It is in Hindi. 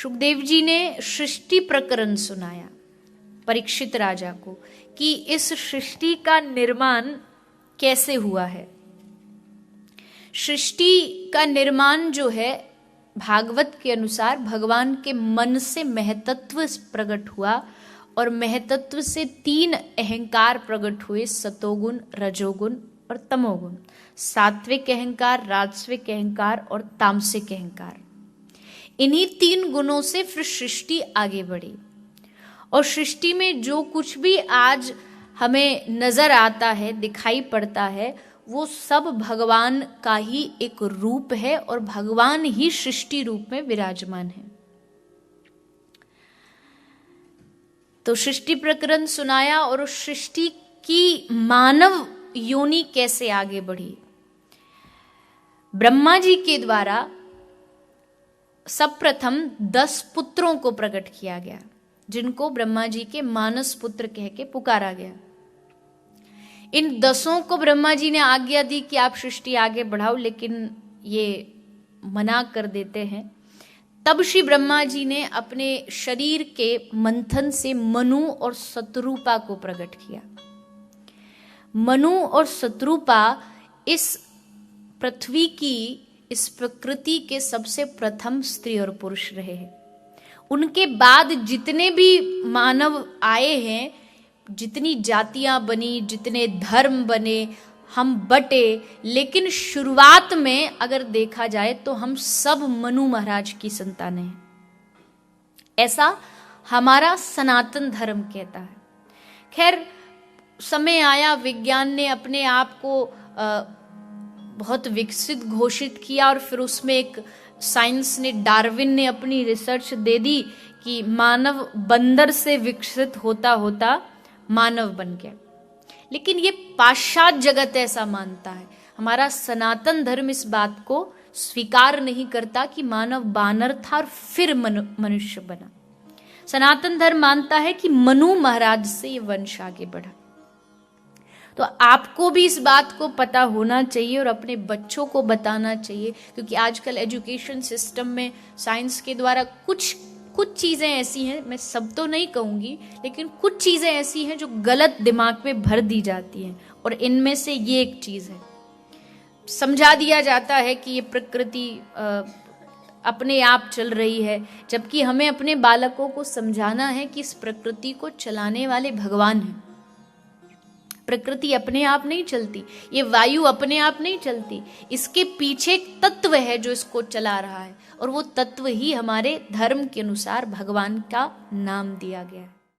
सुखदेव जी ने सृष्टि प्रकरण सुनाया परीक्षित राजा को कि इस सृष्टि का निर्माण कैसे हुआ है। सृष्टि का निर्माण जो है भागवत के अनुसार भगवान के मन से महतत्व प्रकट हुआ और महतत्व से 3 अहंकार प्रकट हुए, सतोगुण, रजोगुण और तमोगुण। सात्विक अहंकार, राजसिक अहंकार और तामसिक अहंकार। इन्हीं 3 गुणों से फिर सृष्टि आगे बढ़ी और सृष्टि में जो कुछ भी आज हमें नजर आता है, दिखाई पड़ता है, वो सब भगवान का ही एक रूप है और भगवान ही सृष्टि रूप में विराजमान है। तो सृष्टि प्रकरण सुनाया और उस सृष्टि की मानव योनि कैसे आगे बढ़ी। ब्रह्मा जी के द्वारा सर्वप्रथम 10 पुत्रों को प्रकट किया गया, जिनको ब्रह्मा जी के मानस पुत्र कह के पुकारा गया। इन 10 को ब्रह्मा जी ने आज्ञा दी कि आप सृष्टि आगे बढ़ाओ, लेकिन ये मना कर देते हैं। तब श्री ब्रह्मा जी ने अपने शरीर के मंथन से मनु और शत्रुपा को प्रकट किया। मनु और शत्रुपा इस पृथ्वी की, इस प्रकृति के सबसे प्रथम स्त्री और पुरुष रहे हैं। उनके बाद जितने भी मानव आए हैं, जितनी जातियां बनी, जितने धर्म बने, हम बटे, लेकिन शुरुआत में अगर देखा जाए तो हम सब मनु महाराज की संतानें हैं। ऐसा हमारा सनातन धर्म कहता है। खैर, समय आया, विज्ञान ने अपने आप को बहुत विकसित घोषित किया और फिर उसमें एक साइंस ने, डार्विन ने अपनी रिसर्च दे दी कि मानव बंदर से विकसित होता होता मानव बन गया। लेकिन ये पाश्चात्य जगत ऐसा मानता है। हमारा सनातन धर्म इस बात को स्वीकार नहीं करता कि मानव बानर था और फिर मनुष्य बना। सनातन धर्म मानता है कि मनु महाराज से ये वंश आगे बढ़ा। तो आपको भी इस बात को पता होना चाहिए और अपने बच्चों को बताना चाहिए, क्योंकि आजकल एजुकेशन सिस्टम में साइंस के द्वारा कुछ चीजें ऐसी हैं, मैं सब तो नहीं कहूंगी, लेकिन कुछ चीजें ऐसी हैं जो गलत दिमाग में भर दी जाती हैं, और इनमें से ये एक चीज है। समझा दिया जाता है कि ये प्रकृति अपने आप चल रही है, जबकि हमें अपने बालकों को समझाना है कि इस प्रकृति को चलाने वाले भगवान हैं। प्रकृति अपने आप नहीं चलती, ये वायु अपने आप नहीं चलती, इसके पीछे एक तत्व है जो इसको चला रहा है, और वो तत्व ही हमारे धर्म के अनुसार भगवान का नाम दिया गया है।